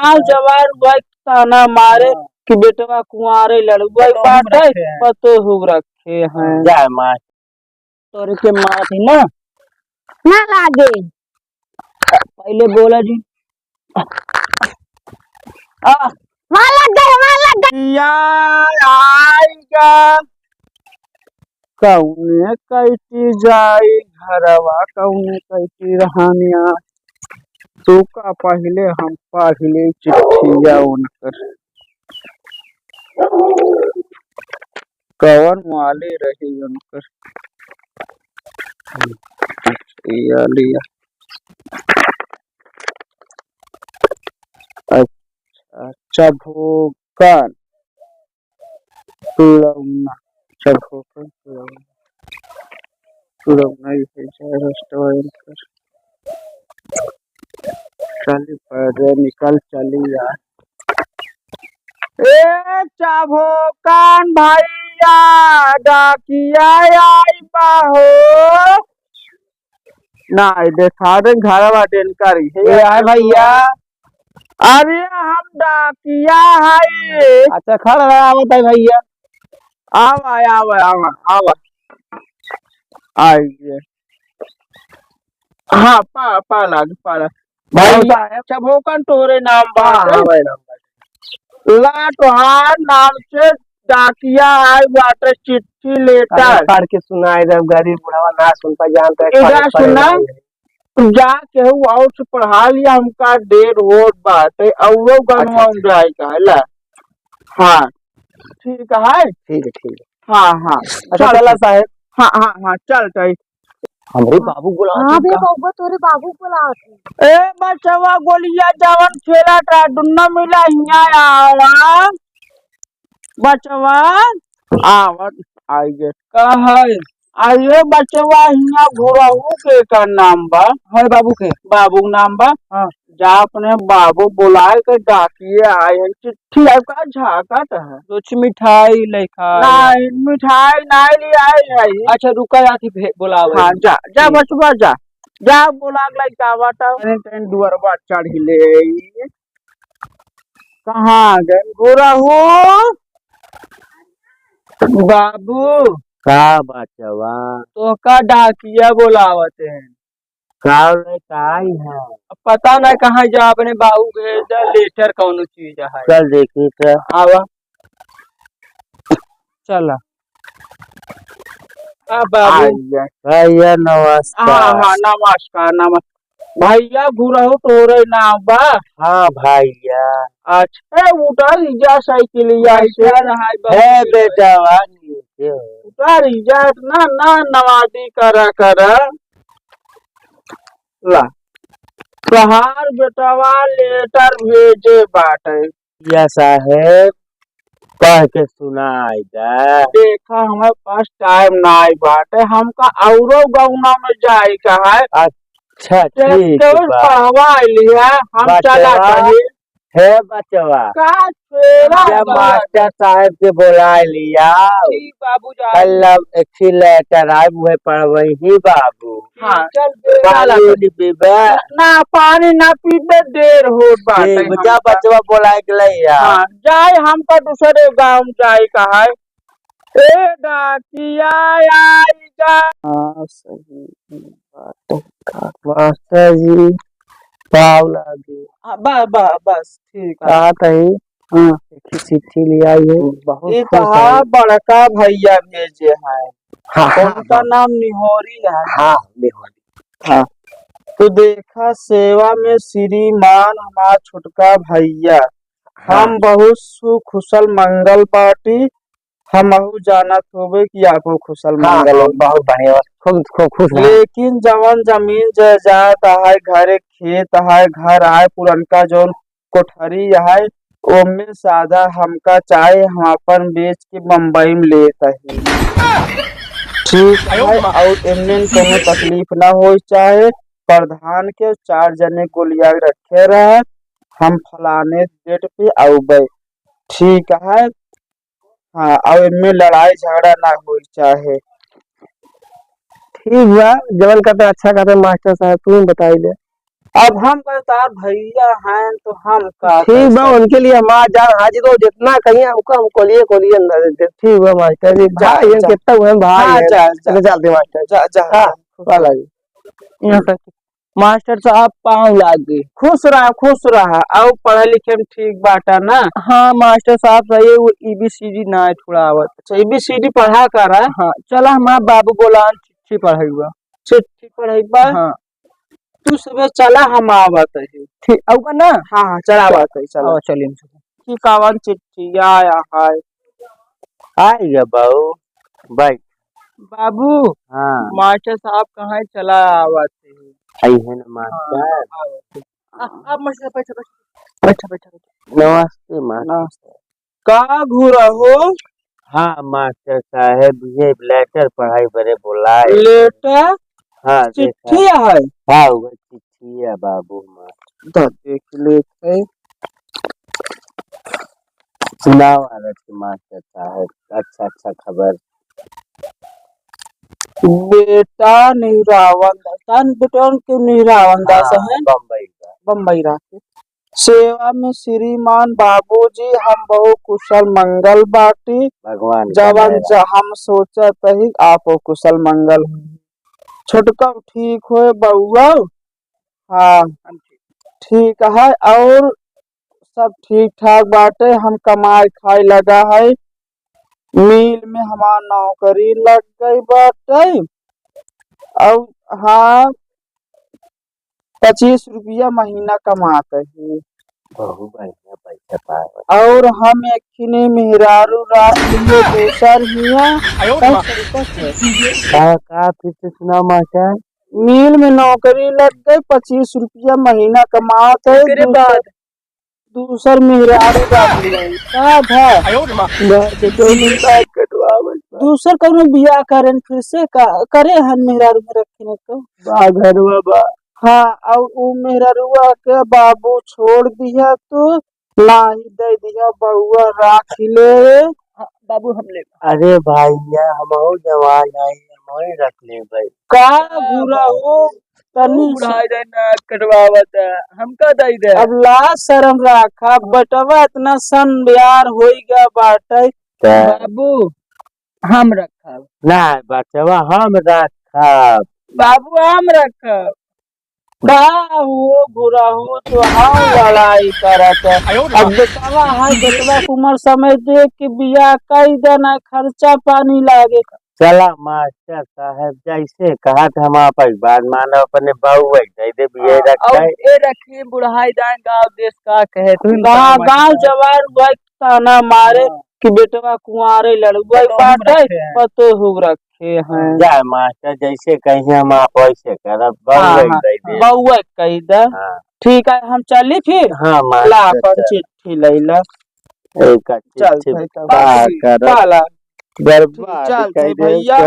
गाँव जवार वही ताना मारे कि बेटवा कुंवारे लड़ुआ बाटे पतो हो रखे हैं। जाए मार तोरे के मार थी ना ना लागे पहले बोला जी वहाँ लग गए आएगा कौने कैसी जाई घरवा कौने कैसी रहानिया तू का पहले हम पहले चिट्ठिया उनकर कवन वाले रही उनकर लिया अच्छा भोकन तुलौना भोकन तुलौना रेस्टोरेंट चली पैदे निकल चली यार ए चाभोकान भैया डाकिया आई बाहो ना देखा दे घर बाटे करी है आए भैया अरे हम डाकिया है अच्छा खड़ा आवत है भैया आवा आइए हाँ पाला भैया चभोकन तोरे नाम लाटहार नाम से डाकिया आई वाटर चिट्ठी लेटर पढ़ के सुनाए जब गरीब बुढ़ावा ना सुन पाए जानता है इधर सुना जा केहू और से पढ़ा लिया हमका देर हो बात है और गनवा जाए कहला हाँ ठीक है हाँ अच्छा चला साहब हाँ चल हमरे बाबू बुला हाँ बे बउवा तोरे बाबू बुलाओ ए बचवा गोलिया जवन खेला था दुन्ना मिला हिया आवा बचवा आवत आइए कहे आइए बचवा हिया घुराऊ के नाम बा है बाबू नाम बा हाँ जा अपने बाबू बुलाए के डाकिए आए हैं चिट्ठी आपका झाकत है कुछ मिठाई लेखा नहीं मिठाई नहीं ले आए है अच्छा रुका जाती बुलावे हाँ जा बचवा जा बुला लइका बाटा टेन दुअरवा चढ़ी ले कहाँ गए घुराऊ बाबू का बचवा तो का डाकिया बुलावत है काई है पता नहीं कहाँ जा अपने बाबू भेज लेटर कौन चीज है चल देखी तो आवा चला बाबू भैया नमस्कार हाँ नमस्कार भैया घुराऊ तोरे नाम बा हाँ भैया अच्छा उतर जा साइकिलिया है बेटा उतर जा ना नवाजी करा ला प्रहार बेटवा लेटर भेजे बाटे या साहेब पढ़ के सुनाई दा देखा हमारे पास टाइम नहीं बाटे हमका औरो गौना में जाए का है अच्छा ठीक पढ़वा लिया हम चला चाहिए है बचवा का जब मास्टर साहब के बुला लिया बाबू कल अच्छी लेटर आए मुझे पढ़वई ही बाबू हाँ चल ना पानी ना पीते देर हो जा बचवा बुला के लिया हाँ जाए हमका दूसरे गाँव जाए का है ए डाकिया आएगा हाँ सही मास्टर जी पाव लागे बस ठीक है कहा थी हाँ चिट्ठी ले आई है बहुत बड़का भैया भेजे है हाँ उनका नाम निहोरी है हाँ निहोरी हाँ तो देखा सेवा में श्रीमान हमारा छोटका भैया हम बहुत सुखुशल मंगल पार्टी हम जानत होबे कि आपको खुशल मंगल बहुत बढ़िया खूब खुश लेकिन जवन जमीन जायदाद है घरे खेत है घर है पुरनका जौन कोठरी है ओमे सादा हमका चाहे हम अपन बेच के बम्बई में लेते है ठीक है और इनमें कोनो तकलीफ ना हो चाहे प्रधान के 4 जने गोलियां रखे रहे हम फलाने डेट पे आउबे ठीक है हाँ और इनमें लड़ाई झगड़ा ना हो चाहे ठीक बा जवन कहते अच्छा कहते मास्टर साहब तुम बताई दे अब हम तार भैया हैं तो हम का ठीक बा, उनके लिए हम आ जा हाजिर हो, जितना कहिए हमको हम कोलिए अंदर दे। ठीक बा मास्टर जी, जा, भाई हैं जा। कितना हुए भाई हाँ, हैं। जा, जा। चलो चलते मास्टर। जा जा हाँ, जा। वाला जी। यहाँ तक मास्टर साहब पाँव लागे, खुश रहा और पढ़े लिखे में ठीक बाटा ना। हाँ मास्टर साहब सही, वो EBCD ना है थोड़ा आवत। अच्छा ABCD पढ़ा कर है। हाँ चला, हमारा बाबू बोला चिट्ठी पढ़ाई हुआ। चिट्ठी पढ़ाई बा। हाँ तू सुबह चला हम आवत है। ठीक आऊगा ना। हाँ चला आवत है चला। चलिए की कावन चिट्ठी आया है। आएगा बाबू भाई। बाबू हाँ मास्टर साहब कहाँ चला आवत है। आई है ना मास्टर। आप मास्टर बैठा। नमस्ते मास्टर। कहाँ घूरा हो। हाँ मास्टर साहब, ये लेटर पढ़ाई बड़े बोला है। लेटर हाँ चिट्ठी है। हाँ वो चिट्ठी है बाबू मास्टर। तो देख लेते सुनाओ मास्टर साहब, अच्छा खबर। बेटा निरावन दास बेटा क्यों निरावन दास है बम्बई रात सेवा में श्रीमान बाबूजी हम बहु कुशल मंगल बाटी भगवान जवन हम सोचत ही आपो कुशल मंगल छोटका ठीक हो बउआ। हाँ ठीक है और सब ठीक ठाक बाटे। हम कमाई खाई लगा है, मिल में हमारा नौकरी लग गई बाटे और हाँ 25 रुपया महीना कमाते हैं। बहुत बढ़िया पैसा पाए। और हम एक मेहरारू रात लिए दूसर हिया का फिर से सुना मास्टर। मिल में नौकरी लग गई 25 रुपया महीना कमाते है। दूसर मेहरारू रात लिए दूसर कौन बिया करें फिर से करे हन मेहरारू में रखने को घर बाबा। हाँ और वो मेहरारुआ के बाबू छोड़ दिया तो नाही दे दिया बउआ राख ले। बाबू हम ले। अरे भैया हम जवान है, हम रख ले भाई। का घूरा हो तनी कटवावत हमका दई दे। अब लाज शर्म रखा बटवा इतना सन ब्यार हो गया बाटे। बाबू हम रखब ना बचवा, हम रखब बाबू हम रखब का हो घूरा हो तो हाँ लड़ाई करत है। अब बेटवा है बेटवा उम्र समय देख के बिया कई देना खर्चा पानी लागे। चला मास्टर साहब जैसे कहा था हम आप बात मानो अपने बाबू दे दे बिये रखे बुढ़ाई दान गाँव देश का कहे गाँव जवान वही ताना मारे कि बेटवा कुंवारे लड़ुआ बाटे पतो हो रखे हैं। जा मास्टर जैसे कहीं हम आप वैसे करब बउआ कही दे। ठीक है हम चली फिर। हाँ ला अपन चिट्ठी लैला एक चिट्ठी चल भैया।